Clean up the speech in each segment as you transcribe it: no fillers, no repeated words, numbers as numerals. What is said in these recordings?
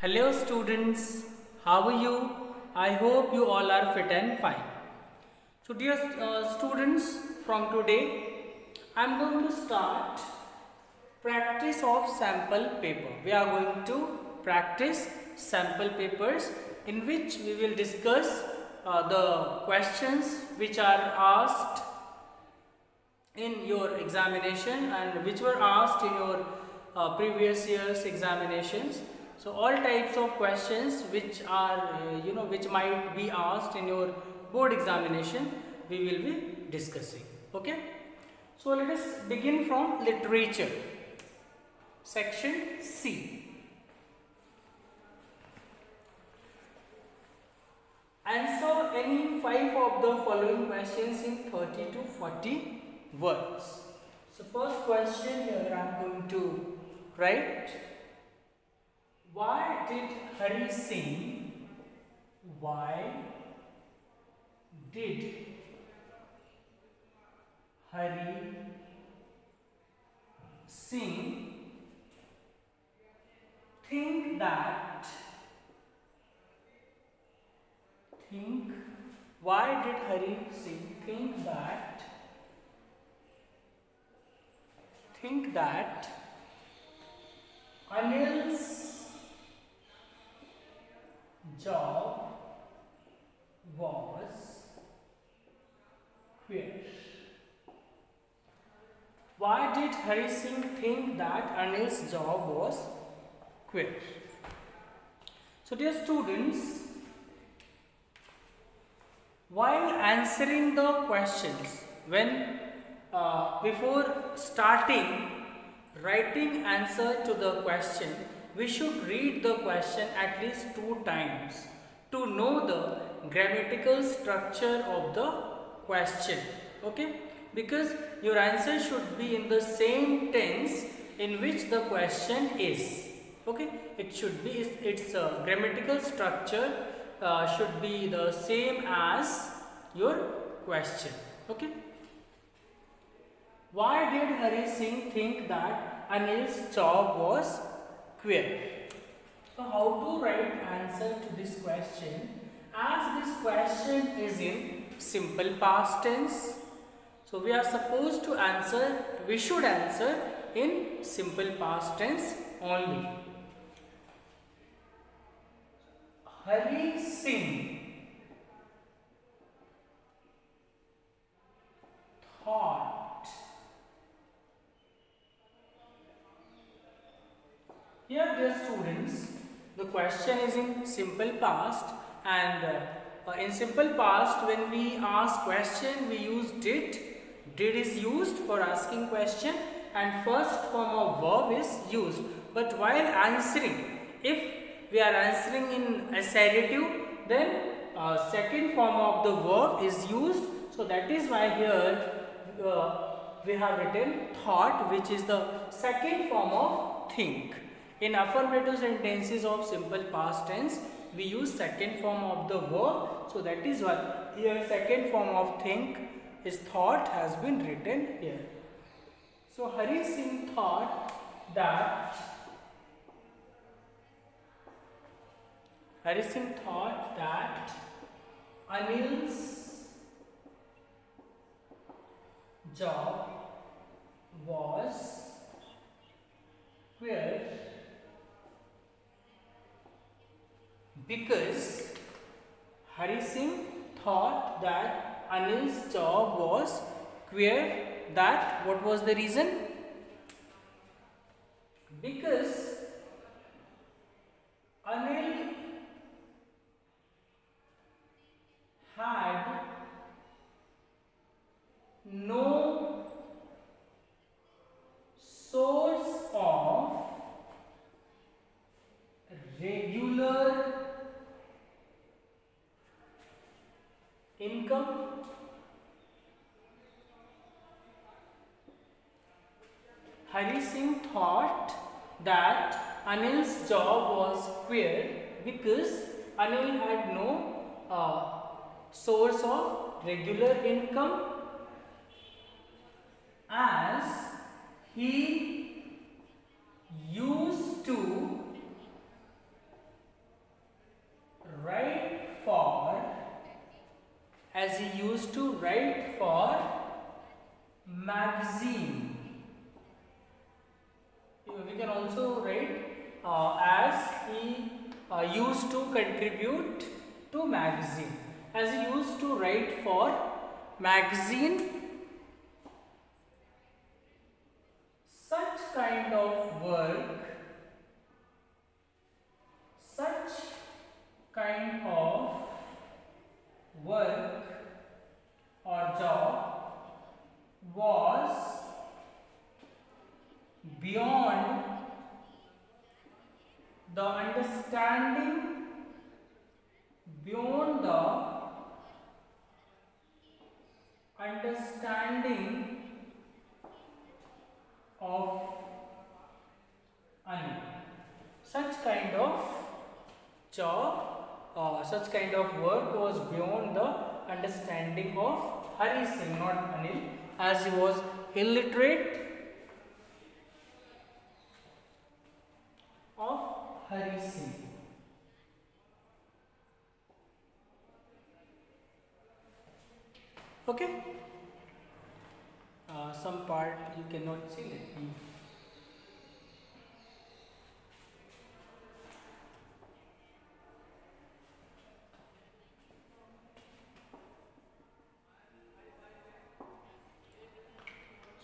Hello students, how are you? I hope you all are fit and fine. So dear students, from today I am going to start practice of sample paper. We are going to practice sample papers in which we will discuss the questions which are asked in your examination and which were asked in your previous year's examinations. So all types of questions which are which might be asked in your board examination we will be discussing. Okay, so let us begin from literature section C. Answer any 5 of the following questions in 30 to 40 words. So first question here I am going to write, why did Hari sing? Why did Hari sing? Think that. Think. Why did Hari sing? Think that. Think that Anil's job was queer. Why did Hari Singh think that Anil's job was queer? So dear students, while answering the questions, when before starting writing answer to the question, we should read the question at least 2 times to know the grammatical structure of the question. Okay, because your answer should be in the same tense in which the question is. Okay, it should be its grammatical structure should be the same as your question. Okay, why did Hari Singh think that Anil's job was queer? So how to write answer to this question? As this question is in simple past tense, so we are supposed to answer, we should answer in simple past tense only. Hari Singh thought. Here dear students, the question is in simple past, and in simple past when we ask question we use did. Did is used for asking question and first form of verb is used. But while answering, if we are answering in assertive, then second form of the verb is used. So that is why here we have written thought, which is the second form of think. In affirmative sentences of simple past tense, we use second form of the verb. So that is why here second form of think is thought has been written here. So Hari Singh thought that Anil's job was queer because Hari Singh thought that Anil's job was queer. That what was the reason? Because Anil had no source of regular income. Hari Singh thought that Anil's job was queer because Anil had no source of regular income, as he used to as he used to write for magazine. We can also write as he used to contribute to magazine. As he used to write for magazine, such kind of work, or job was beyond the understanding, of Anil. Such kind of job, such kind of work was beyond the understanding of Hari Singh, not Anil, as he was illiterate of Hari Singh. Okay, some part you cannot see. Let me.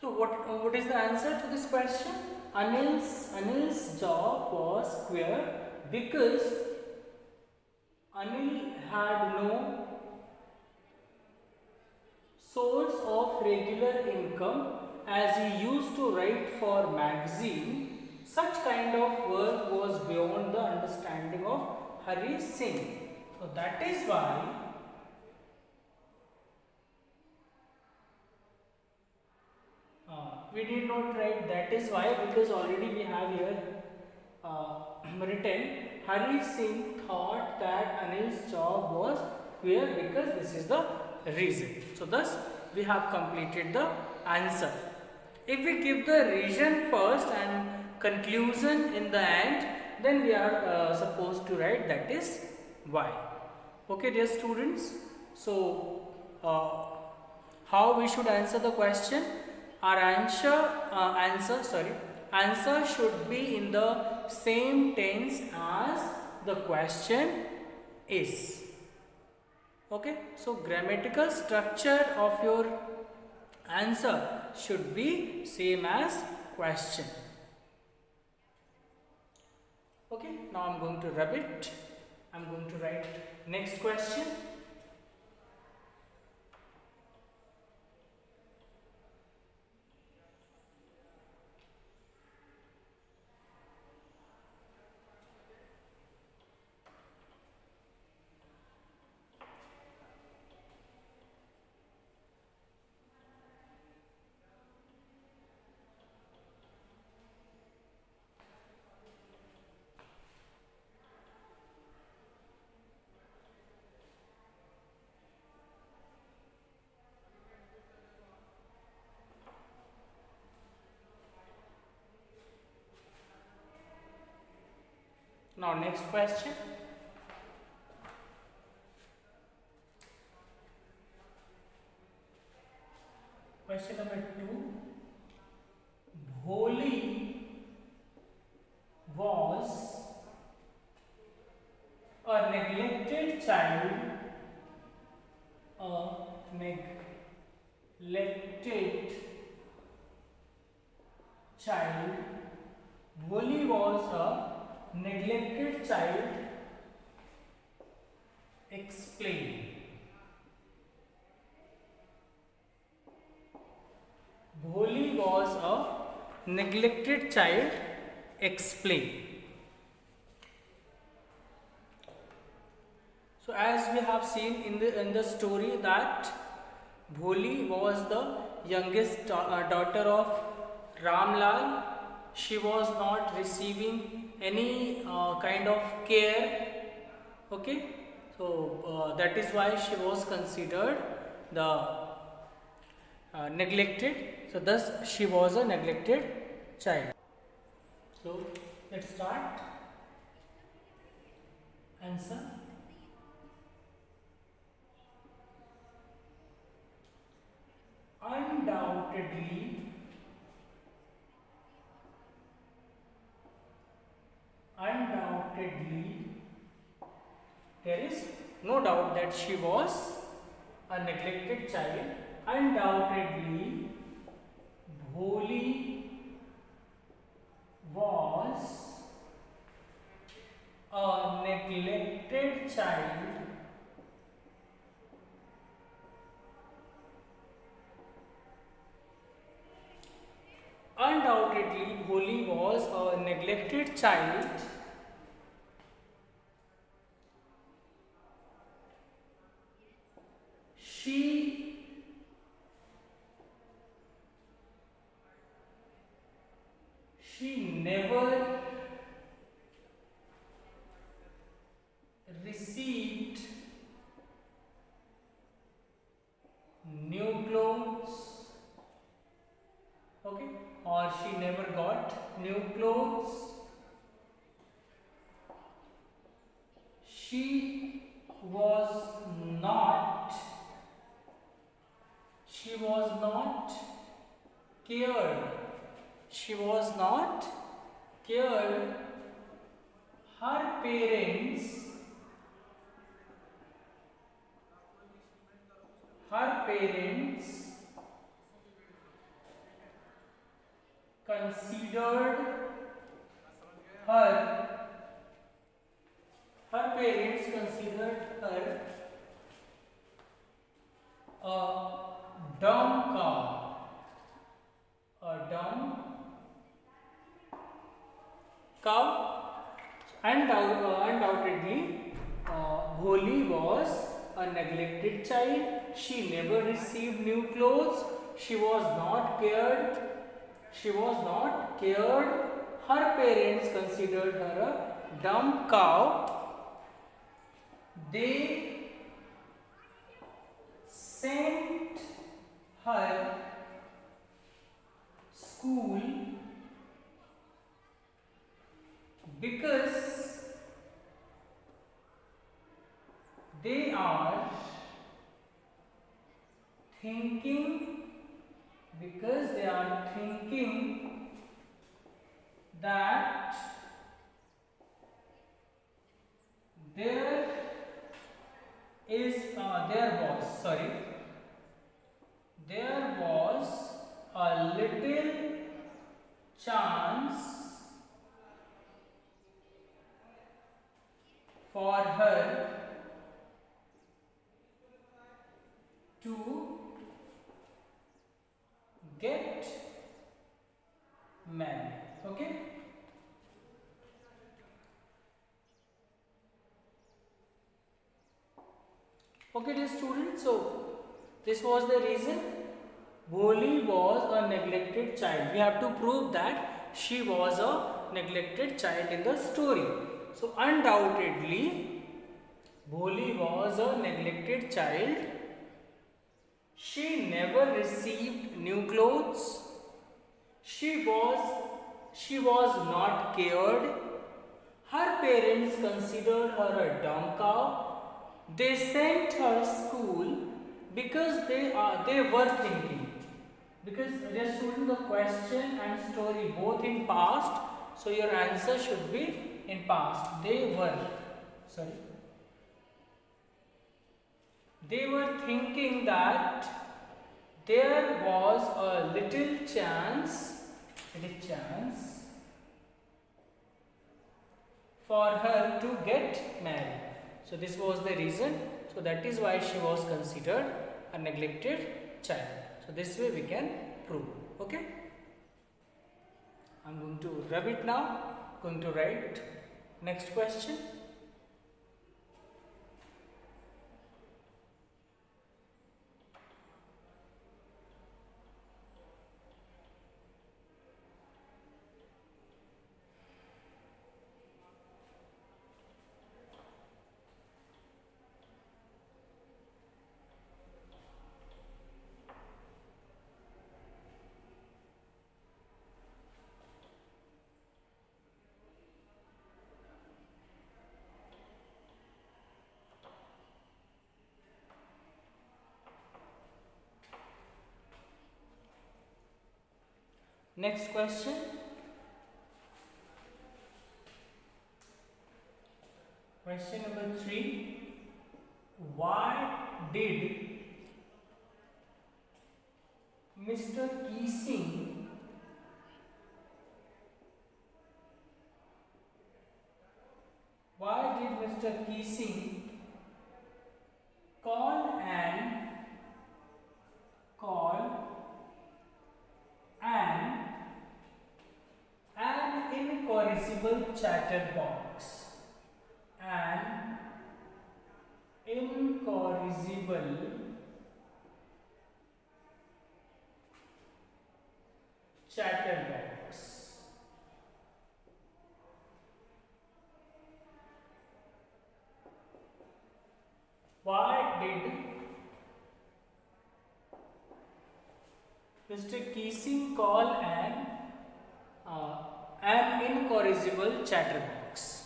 So what is the answer to this question? Anil's job was queer because Anil had no source of regular income as he used to write for magazine. Such kind of work was beyond the understanding of Hari Singh. So that is why we did not write that is why, because already we have here written Hari Singh thought that Anil's job was queer because this is the reason. So thus we have completed the answer. If we give the reason first and conclusion in the end, then we are supposed to write that is why. Okay, dear students. So how we should answer the question? Our answer should be in the same tense as the question is. Okay, so grammatical structure of your answer should be same as question. Okay, now I'm going to rub it. I'm going to write next question. Now next question. Question number 2. Bholi was a neglected child. Bholi was a neglected child. Explain. Bholi was a neglected child. Explain. So as we have seen in the story that Bholi was the youngest daughter of Ramlal. She was not receiving any kind of care. Okay, so that is why she was considered the neglected. So thus she was a neglected child. So let's start. Answer. undoubtedly, there is no doubt that she was a neglected child. Undoubtedly, Bholi was a neglected child. Undoubtedly, Bholi was a neglected child. She never received new clothes, okay, or she never got new clothes. She was not cared. She was not cared. Her parents considered her a dumb cow. Undoubtedly, Bholi was a neglected child. She never received new clothes. She was not cared. Her parents considered her a dumb cow. They sent her school because they are thinking that there was a little chance for her to get married. Okay. Okay, dear students, so this was the reason Bholi was a neglected child. We have to prove that she was a neglected child in the story. So undoubtedly, Bholi was a neglected child. She never received new clothes. She was not cared. Her parents considered her a dumb cow. They sent her school because they were thinking. Because dear student, the question and story both in past, so your answer should be in past. They were thinking that there was a little chance for her to get married. So this was the reason. So that is why she was considered a neglected child. So this way we can prove. Okay. I am going to rub it now. Going to write next question. Next question. Question number 3. Why did Mr. Keesing call an incorrigible chatterbox? An incorrigible chatterbox. Why did Mr. Keesing call an incorrigible chatterbox?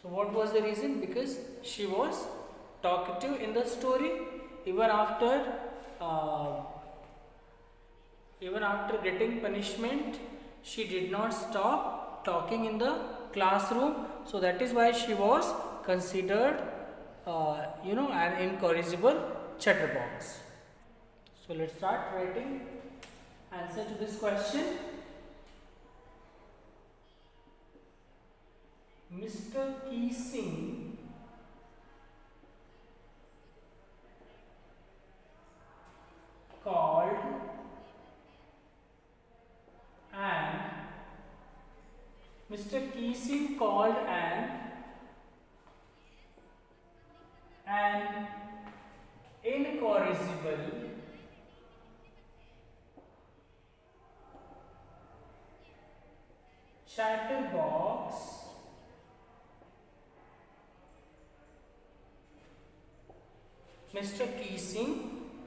So what was the reason? Because she was talkative in the story. Even after getting punishment, she did not stop talking in the classroom. So that is why she was considered an incorrigible chatterbox. So let's start writing answer to this question. Mr. Keesing called an incorrigible chatterbox Mr. Keesing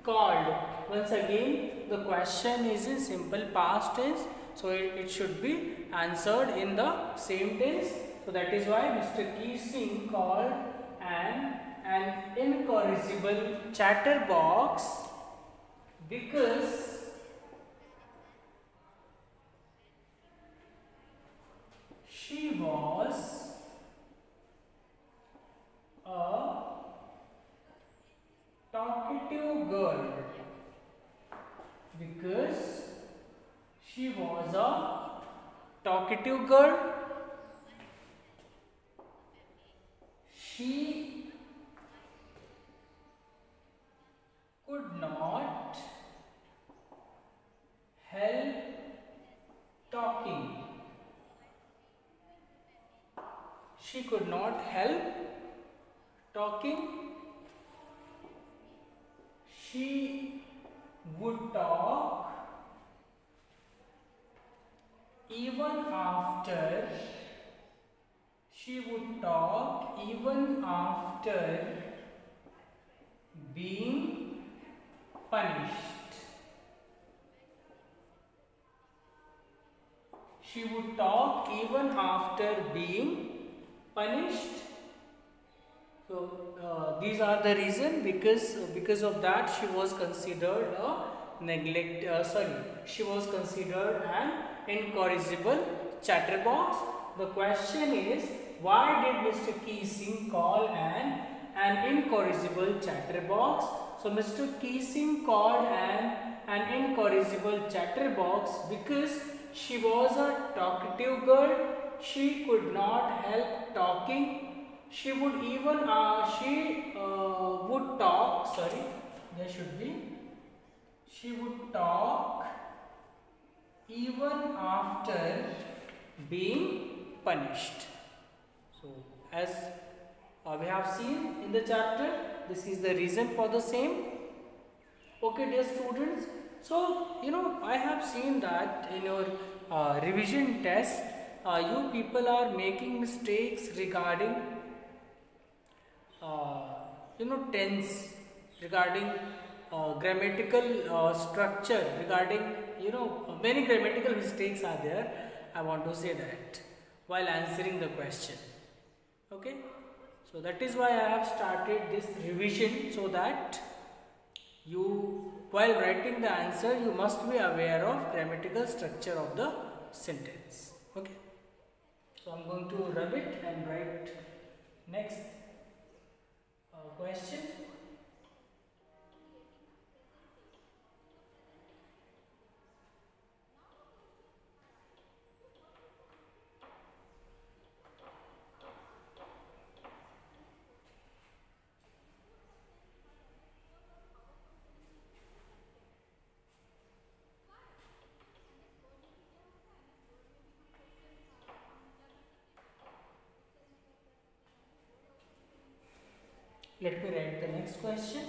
called. Once again, the question is in simple past tense, so it should be answered in the same tense. So that is why Mr. Keesing called an incorrigible chatterbox because she was a talkative girl. Because she was a talkative girl, she could not help talking. She could not help talking. She would talk even after being punished. She would talk even after being punished. So these are the reason, because of that she was considered she was considered an incorrigible chatterbox. The question is, why did Mr. Keesing call an incorrigible chatterbox? So Mr. Keesing called an incorrigible chatterbox because she was a talkative girl. She could not help talking. She would talk. Sorry, there should be. She would talk even after being punished. So, as we have seen in the chapter, this is the reason for the same. Okay, dear students. So, I have seen that in your revision test, you people are making mistakes regarding tense, regarding grammatical structure, regarding many grammatical mistakes are there. I want to say that while answering the question. Okay, So that is why I have started this revision, so that you, while writing the answer, you must be aware of grammatical structure of the sentence. Okay. So I am going to rub it and write next question. Let me write the next question.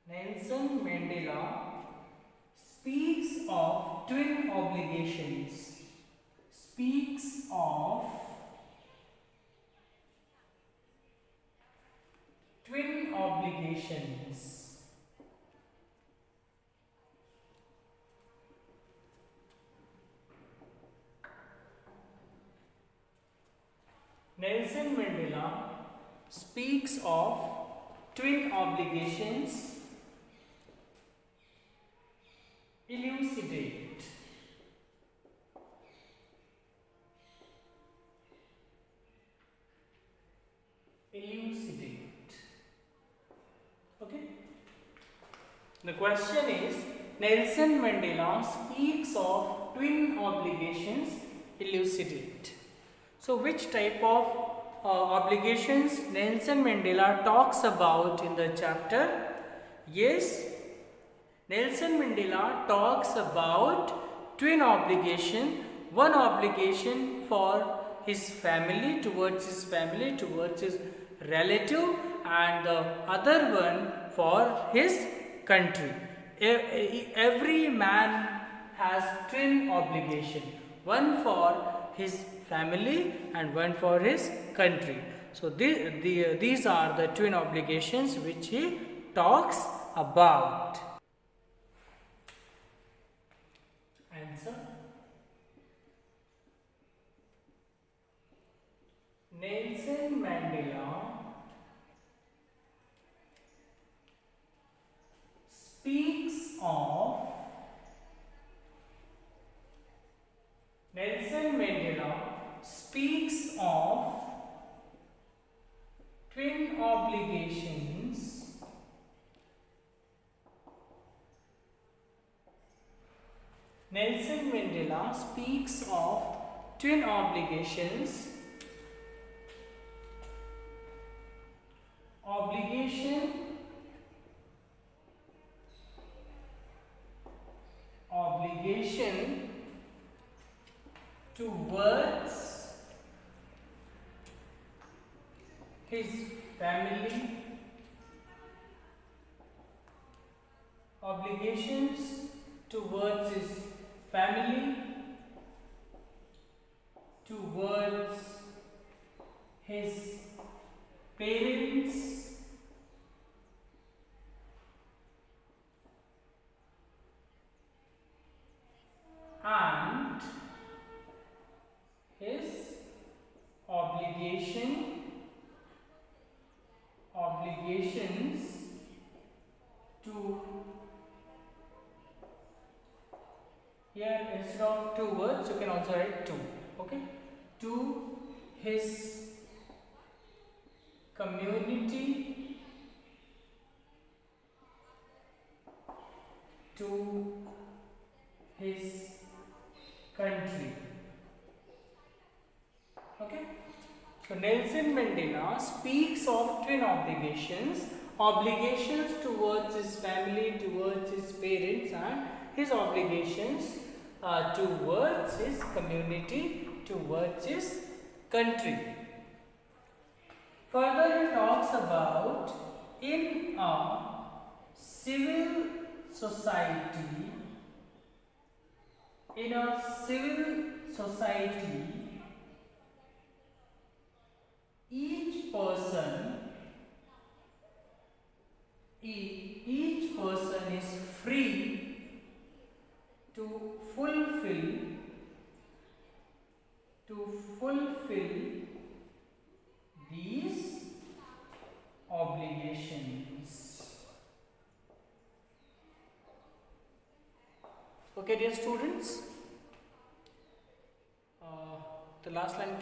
Nelson Mandela speaks of twin obligations. Speaks of twin obligations. Nelson Mandela speaks of twin obligations. Elucidate. Elucidate. Okay. The question is, Nelson Mandela speaks of twin obligations. Elucidate. So which type of obligations Nelson Mandela talks about in the chapter? Yes, Nelson Mandela talks about twin obligation. One obligation for his family, towards his relative, and the other one for his country. Every man has twin obligation, one for his family and one for his country. So these are the twin obligations which he talks about. Answer: Nelson Mandela speaks of twin obligations. Nelson Mandela speaks of twin obligations. Obligation towards his family. Obligations towards his family, towards his parents, and his obligations to, here instead of two words you can also write two, okay, to his community, to his country. Okay. So Nelson Mandela speaks of twin obligations, obligations towards his family, towards his parents, and his obligations towards his community, towards his country. Further, he talks about in a civil society, fulfill these obligations. Okay, dear students, the last line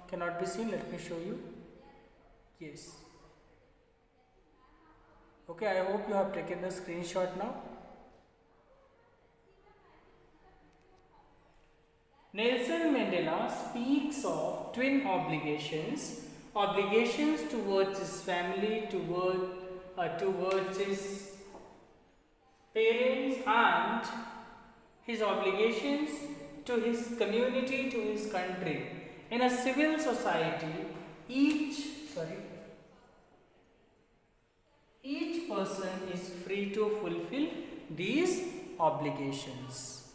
cannot be seen. Let me show you. Yes. Okay, I hope you have taken the screenshot now. Nelson Mandela speaks of twin obligations towards his family, towards his parents, and his obligations to his community, to his country. In a civil society, each person is free to fulfill these obligations.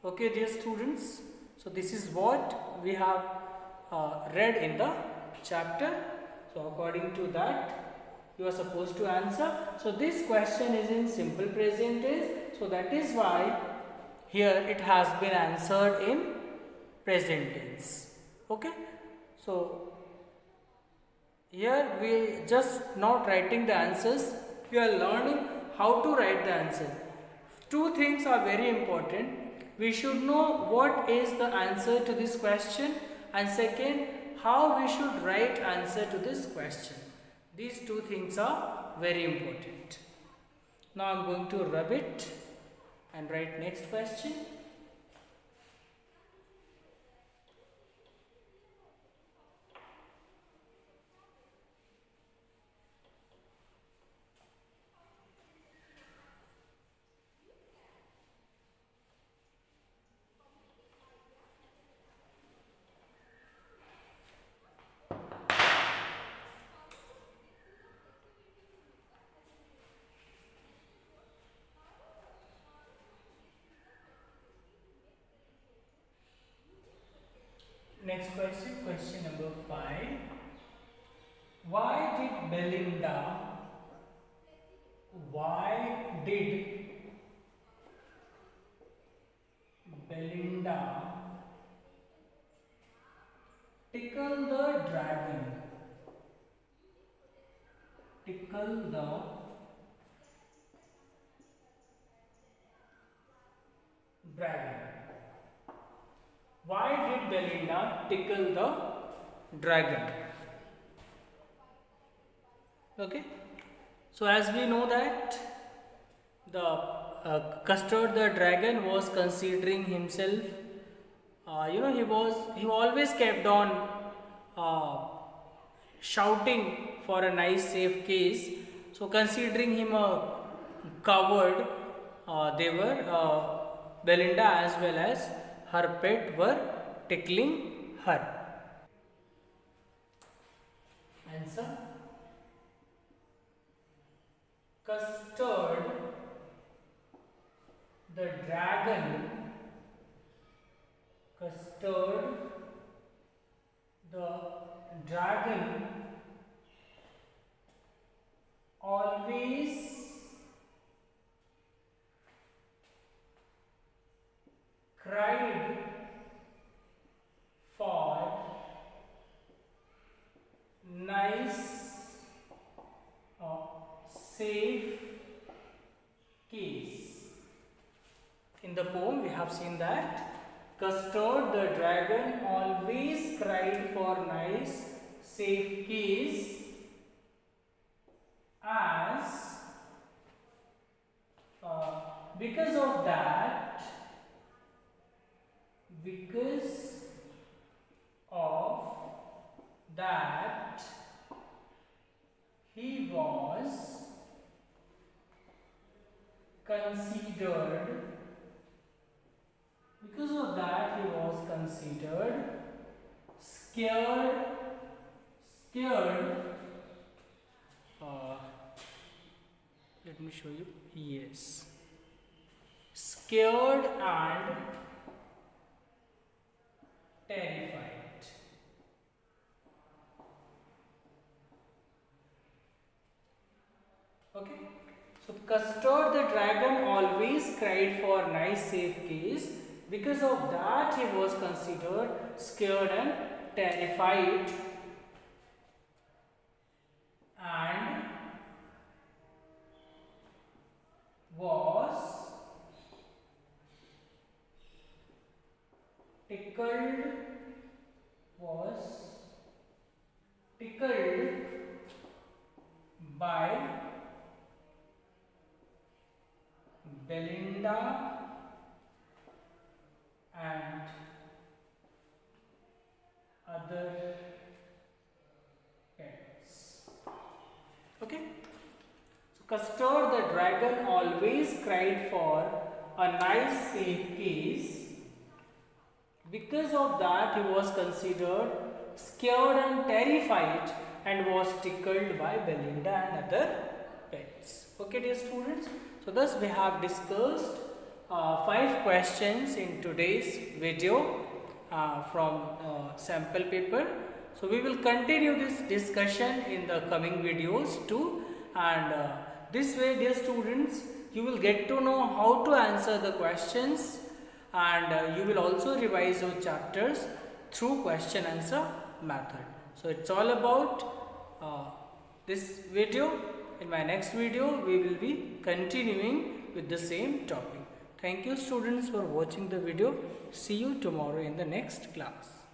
Okay, dear students. So this is what we have read in the chapter. So according to that, you are supposed to answer. So this question is in simple present tense. So that is why here it has been answered in present tense. Okay. So here we just not writing the answers. We are learning how to write the answer. Two things are very important. We should know what is the answer to this question, and second, how we should write answer to this question. These two things are very important. Now I am going to rub it and write next question. Next question, question number 5. Why did Belinda tickle the dragon? Tickle the dragon. Why did Belinda tickle the dragon? Okay. So as we know that the Custard the dragon was considering himself, he always kept on shouting for a nice safe case. So considering him a coward, Belinda as well as her pet were tickling her. Answer: Custard the dragon always cried for nice safe case. In the poem we have seen that Custard the dragon always cried for nice safe case, as because of that he was considered scared let me show you. Yes, scared and terrified. Okay, So Custard the dragon always cried for nice safe keys. Because of that, he was considered scared and terrified. And was tickled by Belinda and other pets. Okay. So Custard the dragon always cried for a nice safe case. Because of that, he was considered scared and terrified and was tickled by Belinda and other pets. Okay, dear students. So thus we have discussed 5 questions in today's video from sample paper. So we will continue this discussion in the coming videos too, and this way, dear students, you will get to know how to answer the questions, and you will also revise your chapters through question answer method. So it's all about this video. In my next video, we will be continuing with the same topic. Thank you students for watching the video. See you tomorrow in the next class.